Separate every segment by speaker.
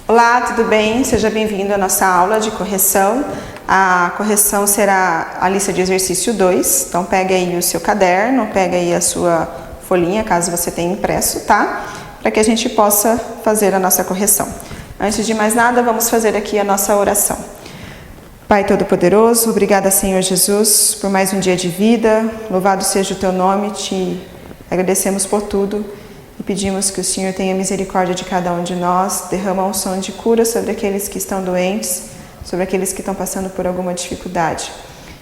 Speaker 1: Olá, tudo bem? Seja bem-vindo à nossa aula de correção. A correção será a lista de exercício 2, então pega aí o seu caderno, pega aí a sua folhinha, caso você tenha impresso, tá? Para que a gente possa fazer a nossa correção. Antes de mais nada, vamos fazer aqui a nossa oração. Pai Todo-Poderoso, obrigada, Senhor Jesus, por mais um dia de vida, louvado seja o Teu nome, te agradecemos por tudo. E pedimos que o Senhor tenha misericórdia de cada um de nós, derrama a unção de cura sobre aqueles que estão doentes, sobre aqueles que estão passando por alguma dificuldade.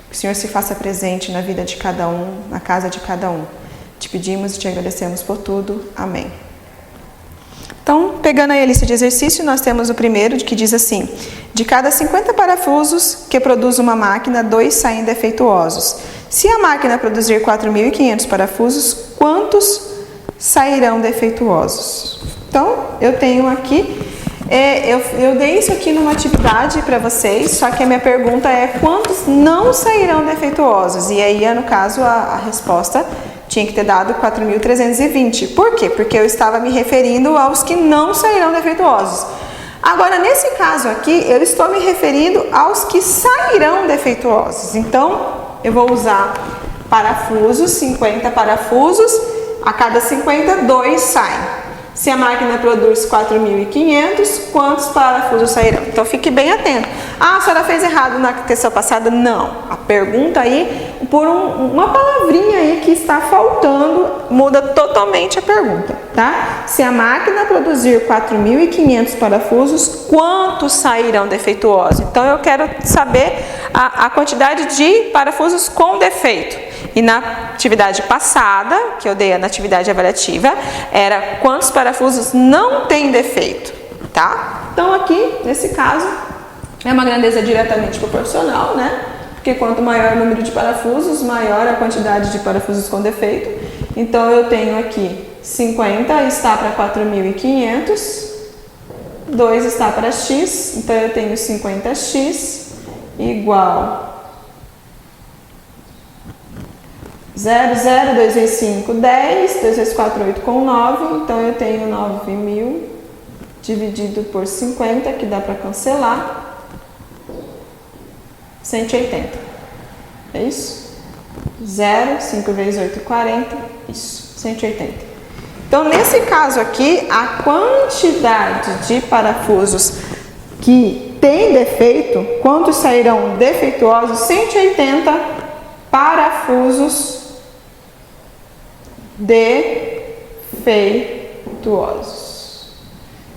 Speaker 1: Que o Senhor se faça presente na vida de cada um, na casa de cada um. Te pedimos e te agradecemos por tudo. Amém. Então, pegando aí a lista de exercício, nós temos o primeiro, que diz assim: de cada 50 parafusos que produz uma máquina, 2 saem defeituosos. Se a máquina produzir 4.500 parafusos, quantos sairão defeituosos? Então, eu tenho aqui, eu dei isso aqui numa atividade para vocês, só que a minha pergunta é quantos não sairão defeituosos? E aí, no caso, a resposta tinha que ter dado 4.320. Por quê? Porque eu estava me referindo aos que não sairão defeituosos. Agora, nesse caso aqui, eu estou me referindo aos que sairão defeituosos. Então, eu vou usar parafusos, 50 parafusos. A cada 50, 2 saem. Se a máquina produz 4.500, quantos parafusos sairão? Então, fique bem atento. Ah, a senhora fez errado na questão passada? Não. A pergunta aí, por uma palavrinha aí que está faltando, muda totalmente a pergunta, tá? Se a máquina produzir 4.500 parafusos, quantos sairão defeituosos? Então, eu quero saber a quantidade de parafusos com defeito. E na atividade passada, que eu dei na atividade avaliativa, era quantos parafusos não têm defeito, tá? Então aqui, nesse caso, é uma grandeza diretamente proporcional, né? Porque quanto maior o número de parafusos, maior a quantidade de parafusos com defeito. Então eu tenho aqui 50 está para 4.500, 2 está para x, então eu tenho 50x igual 0, 0, 2 vezes 5, 10, 2 vezes 4, 8 com 9, então eu tenho 9.000 dividido por 50, que dá para cancelar, 180, é isso? 0, 5 vezes 8, 40, isso, 180. Então, nesse caso aqui, a quantidade de parafusos que tem defeito, quantos sairão defeituosos? 180 parafusos defeituosos.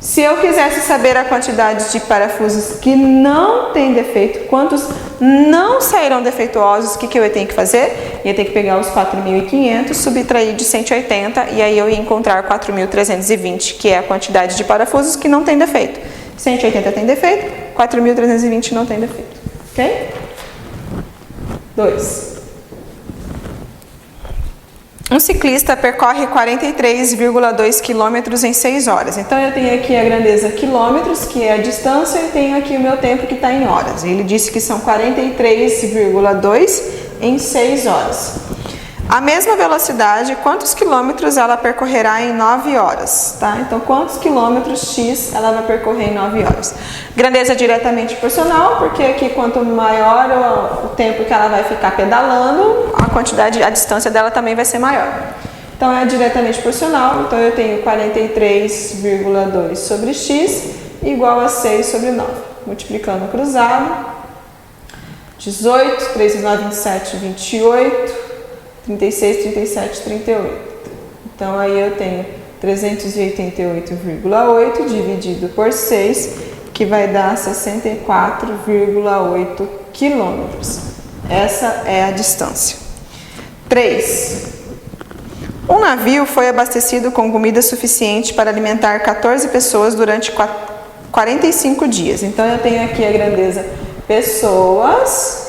Speaker 1: Se eu quisesse saber a quantidade de parafusos que não tem defeito, quantos não sairão defeituosos, o que eu ia ter que fazer? Ia ter que pegar os 4.500, subtrair de 180 e aí eu ia encontrar 4.320, que é a quantidade de parafusos que não tem defeito. 180 tem defeito, 4.320 não tem defeito. Ok? 2. Um ciclista percorre 43,2 quilômetros em 6 horas. Então, eu tenho aqui a grandeza quilômetros, que é a distância, e tenho aqui o meu tempo, que está em horas. Ele disse que são 43,2 em 6 horas. A mesma velocidade, quantos quilômetros ela percorrerá em 9 horas? Tá? Então, quantos quilômetros x ela vai percorrer em 9 horas? Grandeza diretamente proporcional, porque aqui quanto maior o tempo que ela vai ficar pedalando, a distância dela também vai ser maior. Então, é diretamente proporcional. Então, eu tenho 43,2 sobre x igual a 6 sobre 9. Multiplicando cruzado, 18, 3 vezes 9, 27, 28... 36, 37, 38. Então, aí eu tenho 388,8 dividido por 6, que vai dar 64,8 quilômetros. Essa é a distância. 3. Um navio foi abastecido com comida suficiente para alimentar 14 pessoas durante 45 dias. Então, eu tenho aqui a grandeza pessoas,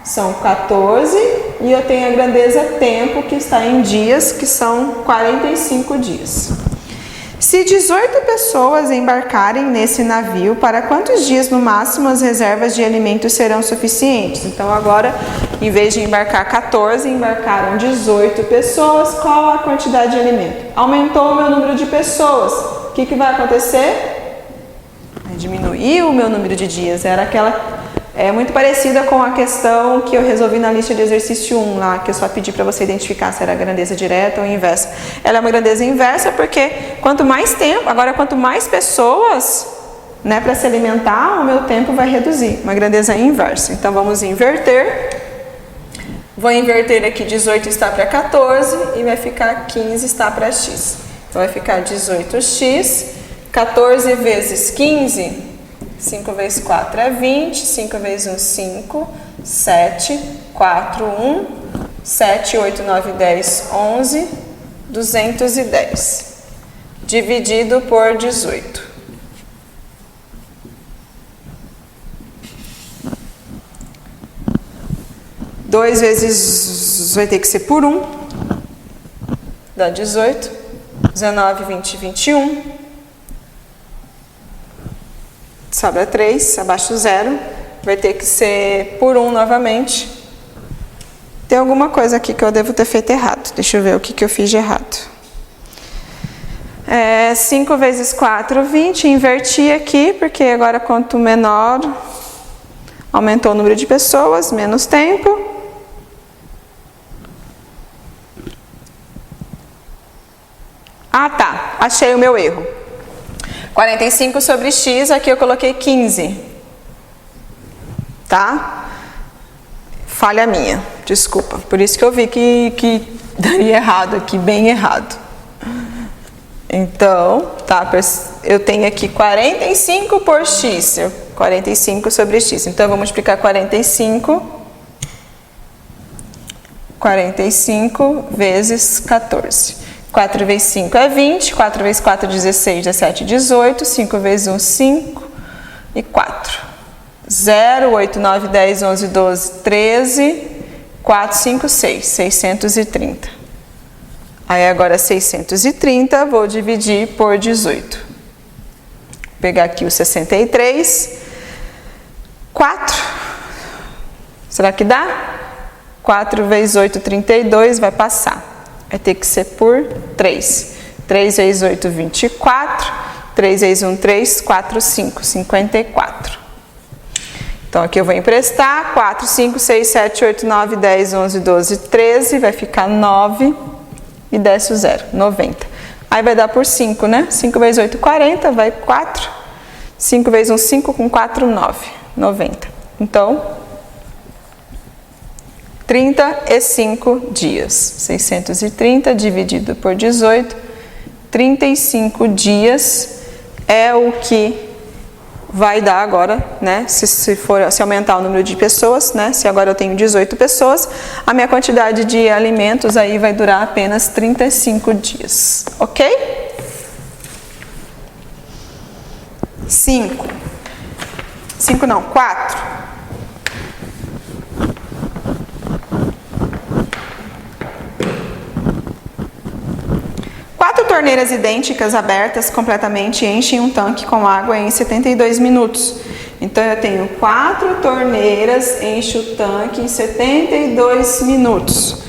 Speaker 1: são 14, e eu tenho a grandeza tempo, que está em dias, que são 45 dias. Se 18 pessoas embarcarem nesse navio, para quantos dias no máximo as reservas de alimentos serão suficientes? Então agora, em vez de embarcar 14, embarcaram 18 pessoas. Qual a quantidade de alimento? Aumentou o meu número de pessoas. O que vai acontecer? diminuiu o meu número de dias. Era aquela... É muito parecida com a questão que eu resolvi na lista de exercício 1 lá, que eu só pedi para você identificar se era grandeza direta ou inversa. Ela é uma grandeza inversa porque quanto mais tempo, agora quanto mais pessoas, né, para se alimentar, o meu tempo vai reduzir. Uma grandeza inversa. Então vamos inverter. Vou inverter aqui, 18 está para 14 e vai ficar 15 está para x. Então vai ficar 18x, 14 vezes 15... 5 vezes 4 é 20, 5 vezes 1, 5, 7, 4, 1, 7, 8, 9, 10, 11, 210. Dividido por 18. Dois vezes vai ter que ser por 1, dá 18, 19, 20, 21. Sobra 3, abaixo do zero, vai ter que ser por 1 novamente. Tem alguma coisa aqui que eu devo ter feito errado. Deixa eu ver o que eu fiz de errado. 5 vezes 4, 20. Inverti aqui, porque agora quanto menor, aumentou o número de pessoas, menos tempo. Ah, tá. Achei o meu erro. 45 sobre x, aqui eu coloquei 15. Tá? Falha minha, desculpa. Por isso que eu vi que daria errado aqui, bem errado. Então, tá, eu tenho aqui 45 por x, 45 sobre x. Então, eu vou multiplicar 45 vezes 14. 4 vezes 5 é 20, 4 vezes 4 é 16, 17, 18, 5 vezes 1, 5 e 4. 0, 8, 9, 10, 11, 12, 13, 4, 5, 6, 630. Aí agora 630, vou dividir por 18. Vou pegar aqui o 63, 4. Será que dá? 4 vezes 8, 32, vai passar. Vai ter que ser por 3. 3 vezes 8, 24. 3 vezes 1, 3. 4, 5, 54. Então, aqui eu vou emprestar. 4, 5, 6, 7, 8, 9, 10, 11, 12, 13. Vai ficar 9. E desce o 0, 90. Aí vai dar por 5, né? 5 vezes 8, 40. Vai 4. 5 vezes 1, 5. Com 4, 9. 90. Então... 35 dias. 630 dividido por 18, 35 dias é o que vai dar agora, né? Se aumentar o número de pessoas, né? Se agora eu tenho 18 pessoas, a minha quantidade de alimentos aí vai durar apenas 35 dias, ok? 4. 4 torneiras idênticas abertas completamente enchem um tanque com água em 72 minutos. Então, eu tenho 4 torneiras, enche o tanque em 72 minutos.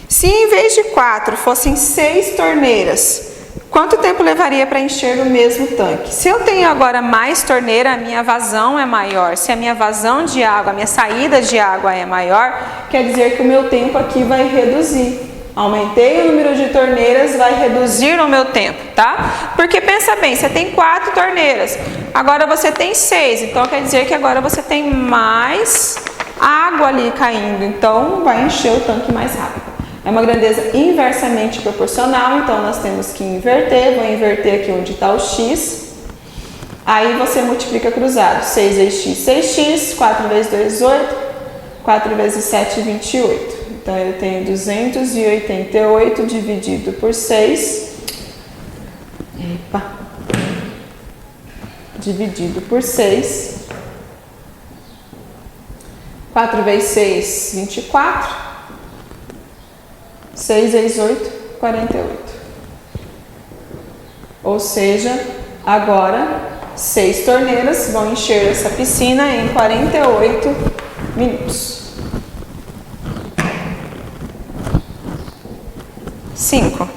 Speaker 1: Se em vez de 4 fossem 6 torneiras, quanto tempo levaria para encher o mesmo tanque? Se eu tenho agora mais torneira, a minha vazão é maior. Se a minha vazão de água, a minha saída de água é maior, quer dizer que o meu tempo aqui vai reduzir. Aumentei o número de torneiras, vai reduzir o meu tempo, tá? Porque pensa bem, você tem 4 torneiras, agora você tem 6, então quer dizer que agora você tem mais água ali caindo, então vai encher o tanque mais rápido. É uma grandeza inversamente proporcional, então nós temos que inverter, vou inverter aqui onde está o x, aí você multiplica cruzado, 6 vezes x, 6x, 4 vezes 2, 8, 4 vezes 7, 28. Então, eu tenho 288 dividido por 6. Dividido por 6. 4 vezes 6, 24. 6 vezes 8, 48. Ou seja, agora 6 torneiras vão encher essa piscina em 48 minutos. 5.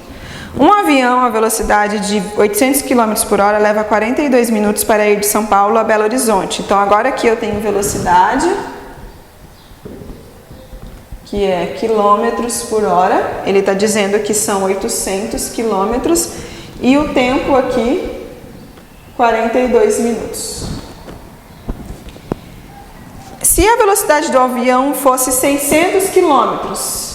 Speaker 1: Um avião a velocidade de 800 km por hora leva 42 minutos para ir de São Paulo a Belo Horizonte. Então agora aqui eu tenho velocidade, que é quilômetros por hora. Ele está dizendo que são 800 quilômetros e o tempo aqui 42 minutos. Se a velocidade do avião fosse 600 quilômetros,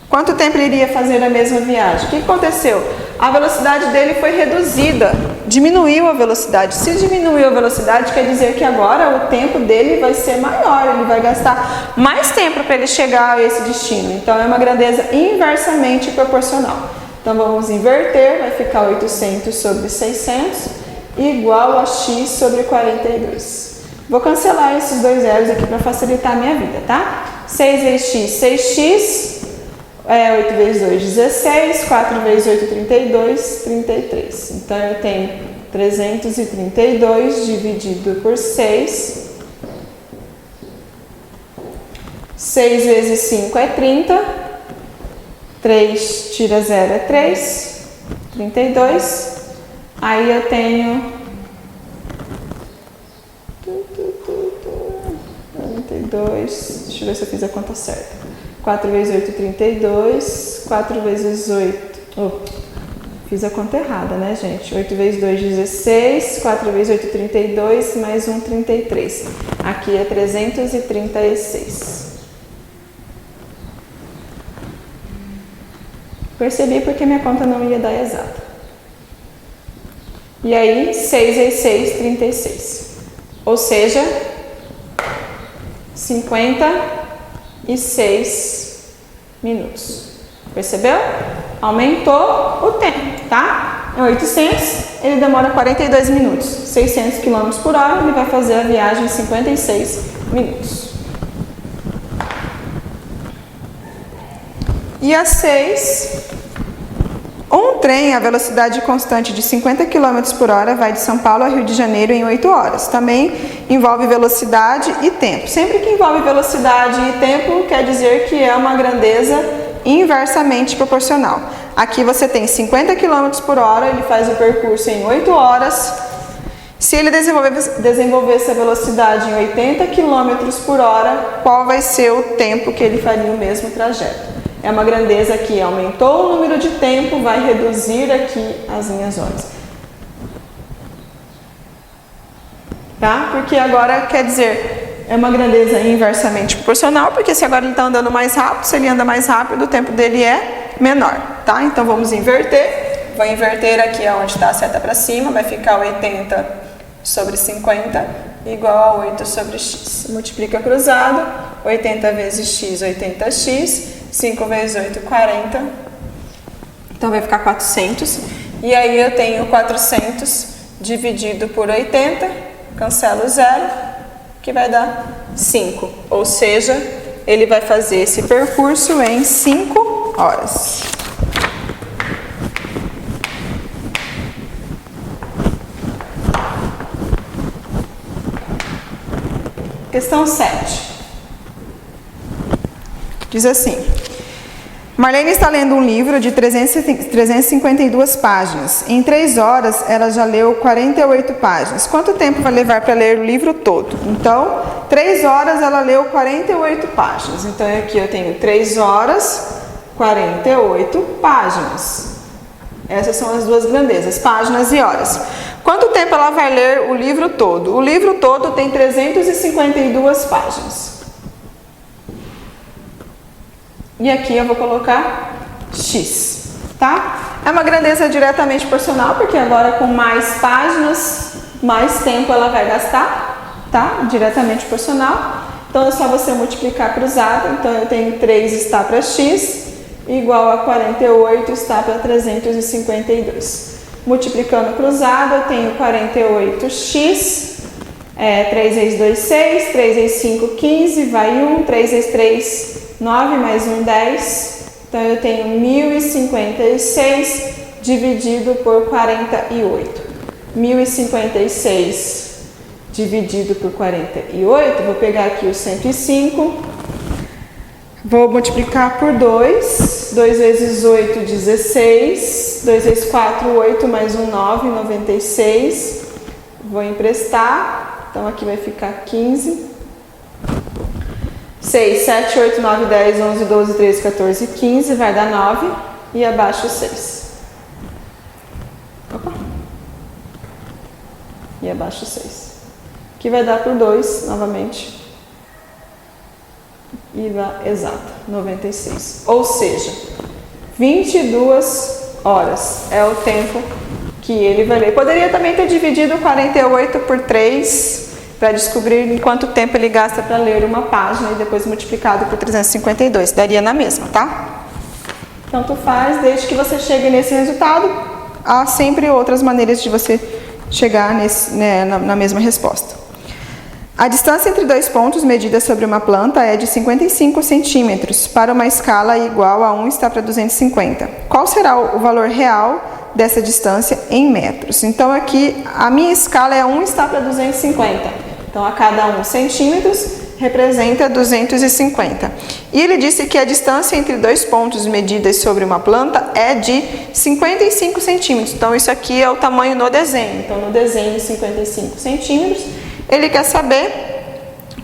Speaker 1: quanto tempo ele iria fazer a mesma viagem? O que aconteceu? A velocidade dele foi reduzida, diminuiu a velocidade. Se diminuiu a velocidade, quer dizer que agora o tempo dele vai ser maior, ele vai gastar mais tempo para ele chegar a esse destino. Então é uma grandeza inversamente proporcional. Então vamos inverter, vai ficar 800 sobre 600 igual a x sobre 42. Vou cancelar esses dois zeros aqui para facilitar a minha vida, tá? 6 vezes x, 6x. 8 vezes 2, 16, 4 vezes 8, 32, 33. Então, eu tenho 332 dividido por 6. 6 vezes 5 é 30. 3 tira 0 é 3. 32. Aí eu tenho 42. Deixa eu ver se eu fiz a conta certa. 4 vezes 8, 32, 4 vezes 8, fiz a conta errada, né, gente? 8 vezes 2, 16, 4 vezes 8, 32, mais 1, 33. Aqui é 336. Percebi porque minha conta não ia dar exata. E aí, 6 vezes 6, 36. Ou seja, 56 minutos. Percebeu? Aumentou o tempo, tá? É 800, ele demora 42 minutos. 600 km por hora, ele vai fazer a viagem em 56 minutos. E a 6, um trem a velocidade constante de 50 km por hora vai de São Paulo a Rio de Janeiro em 8 horas. Também envolve velocidade e tempo. Sempre que envolve velocidade e tempo, quer dizer que é uma grandeza inversamente proporcional. Aqui você tem 50 km por hora, ele faz o percurso em 8 horas. Se ele desenvolver essa velocidade em 80 km por hora, qual vai ser o tempo que ele faria o mesmo trajeto? É uma grandeza que aumentou o número de tempo, vai reduzir aqui as minhas horas. Tá? Porque agora quer dizer, é uma grandeza inversamente proporcional, porque se agora ele está andando mais rápido, se ele anda mais rápido, o tempo dele é menor. Tá? Então vamos inverter. Vou inverter aqui onde está a seta para cima, vai ficar 80 sobre 50 igual a 8 sobre x. Multiplica cruzado, 80 vezes x, 80x. 5 vezes 8, 40. Então, vai ficar 400. E aí, eu tenho 400 dividido por 80. Cancelo 0, que vai dar 5. Ou seja, ele vai fazer esse percurso em 5 horas. Questão 7. Diz assim: Marlene está lendo um livro de 352 páginas. Em 3 horas, ela já leu 48 páginas. Quanto tempo vai levar para ler o livro todo? Então, 3 horas ela leu 48 páginas. Então, aqui eu tenho 3 horas, 48 páginas. Essas são as duas grandezas, páginas e horas. Quanto tempo ela vai ler o livro todo? O livro todo tem 352 páginas. E aqui eu vou colocar x, tá? É uma grandeza diretamente proporcional, porque agora com mais páginas, mais tempo ela vai gastar, tá? Diretamente proporcional. Então é só você multiplicar cruzado. Então eu tenho 3 está para x, igual a 48 está para 352. Multiplicando cruzado, eu tenho 48x, 3 vezes 2, 6, 3 vezes 5, 15, vai 1, 3 vezes 3, 9, mais 1, 10. Então, eu tenho 1056 dividido por 48. 1056 dividido por 48, vou pegar aqui o 105, Vou multiplicar por 2. 2 vezes 8, 16. 2 vezes 4, 8, mais 1, 9, 96. Vou emprestar. Então, aqui vai ficar 15. 6, 7, 8, 9, 10, 11, 12, 13, 14, 15. Vai dar 9. E abaixo 6. Opa. E abaixo 6. Que vai dar por 2, novamente. IVA exata, 96. Ou seja, 22 horas é o tempo que ele vai ler. Poderia também ter dividido 48 por 3 para descobrir em quanto tempo ele gasta para ler uma página e depois multiplicado por 352. Daria na mesma, tá? Tanto faz, desde que você chegue nesse resultado, há sempre outras maneiras de você chegar na mesma resposta. A distância entre dois pontos medida sobre uma planta é de 55 centímetros. Para uma escala igual a 1 está para 250. Qual será o valor real dessa distância em metros? Então, aqui, a minha escala é 1 está para 250. Então, a cada 1 centímetros representa 250. E ele disse que a distância entre dois pontos medidas sobre uma planta é de 55 centímetros. Então, isso aqui é o tamanho no desenho. Então, no desenho, 55 centímetros. Ele quer saber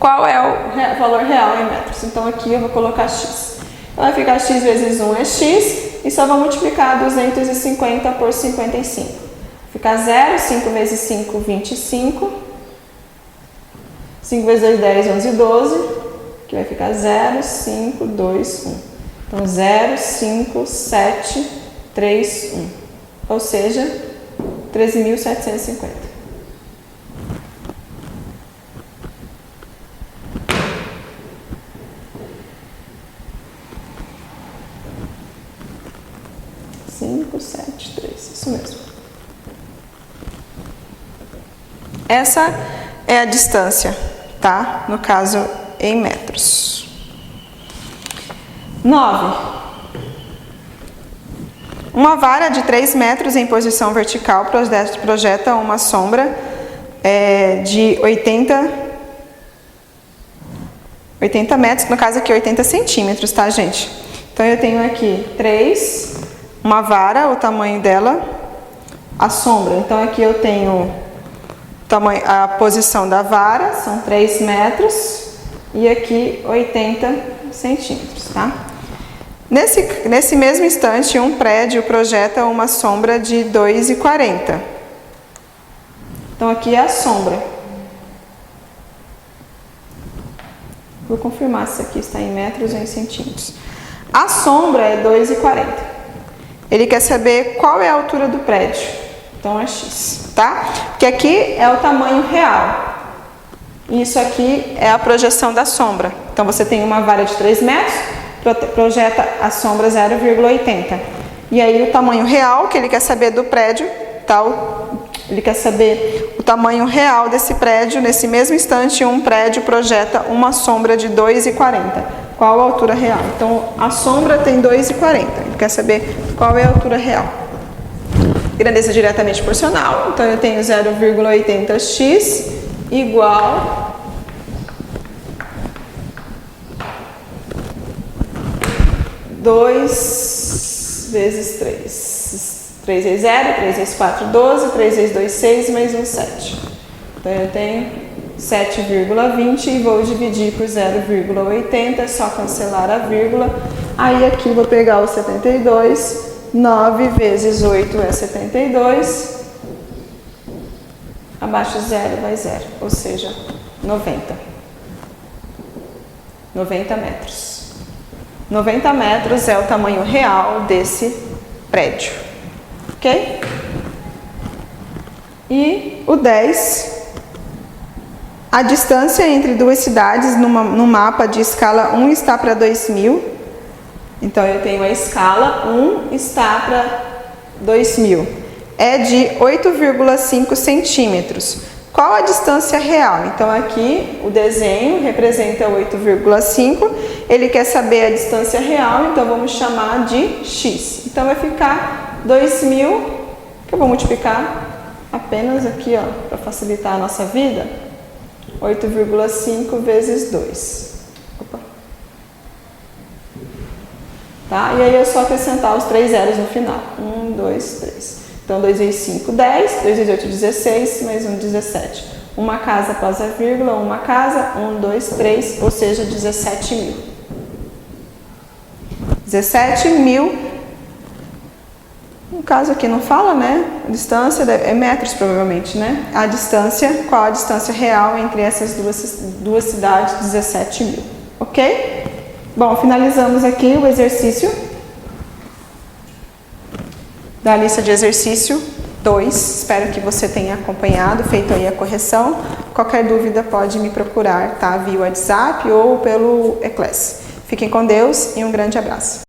Speaker 1: qual é o valor real em metros. Então, aqui eu vou colocar x. Então, vai ficar x vezes 1 é x. E só vou multiplicar 250 por 55. Fica 0. 5 vezes 5, 25. 5 vezes 2, 10, 11, 12. Que vai ficar 0, 5, 2, 1. Então, 0, 5, 7, 3, 1. Ou seja, 13.750. Isso mesmo. Essa é a distância, tá? No caso, em metros. 9. Uma vara de 3 metros em posição vertical projeta uma sombra de 80 metros, no caso aqui 80 centímetros, tá, gente? Então, eu tenho aqui 3, uma vara, o tamanho dela, a sombra. Então, aqui eu tenho a posição da vara, são 3 metros, e aqui 80 centímetros, tá? Nesse mesmo instante, um prédio projeta uma sombra de 2,40. Então, aqui é a sombra. Vou confirmar se isso aqui está em metros ou em centímetros. A sombra é 2,40. Ele quer saber qual é a altura do prédio. Então, é x, tá? Porque aqui é o tamanho real. E isso aqui é a projeção da sombra. Então, você tem uma vara de 3 metros, projeta a sombra 0,80. E aí, o tamanho real, que ele quer saber do prédio, tá? Ele quer saber o tamanho real desse prédio. Nesse mesmo instante, um prédio projeta uma sombra de 2,40. Qual a altura real? Então, a sombra tem 2,40. Ele quer saber qual é a altura real. Grandeza diretamente proporcional. Então, eu tenho 0,80x igual a 2 vezes 3. 3 vezes 0, 3 vezes 4, 12. 3 vezes 2, 6, mais 1, 7. Então, eu tenho 7,20 e vou dividir por 0,80, é só cancelar a vírgula. Aí aqui vou pegar o 72, 9 vezes 8 é 72, abaixo 0 vai 0, ou seja, 90. 90 metros. 90 metros é o tamanho real desse prédio, ok? E o 10... A distância entre duas cidades no mapa de escala 1 está para 2.000. Então, eu tenho a escala 1 está para 2.000. É de 8,5 centímetros. Qual a distância real? Então, aqui o desenho representa 8,5. Ele quer saber a distância real, então vamos chamar de x. Então, vai ficar 2.000, que eu vou multiplicar apenas aqui, ó, para facilitar a nossa vida. 8,5 vezes 2. Opa. tá? E aí é só acrescentar os 3 zeros no final. 1, 2, 3. Então, 2 vezes 5, 10. 2 vezes 8, 16. Mais 1, 17. Uma casa após a vírgula, uma casa. 1, 2, 3. Ou seja, 17 mil. 17 mil. No caso aqui não fala, né? A distância é metros, provavelmente, né? A distância, qual a distância real entre essas duas cidades? 17 mil. Ok? Bom, finalizamos aqui o exercício da lista de exercício 2. Espero que você tenha acompanhado, feito aí a correção. Qualquer dúvida pode me procurar, tá? Via WhatsApp ou pelo e-class. Fiquem com Deus e um grande abraço.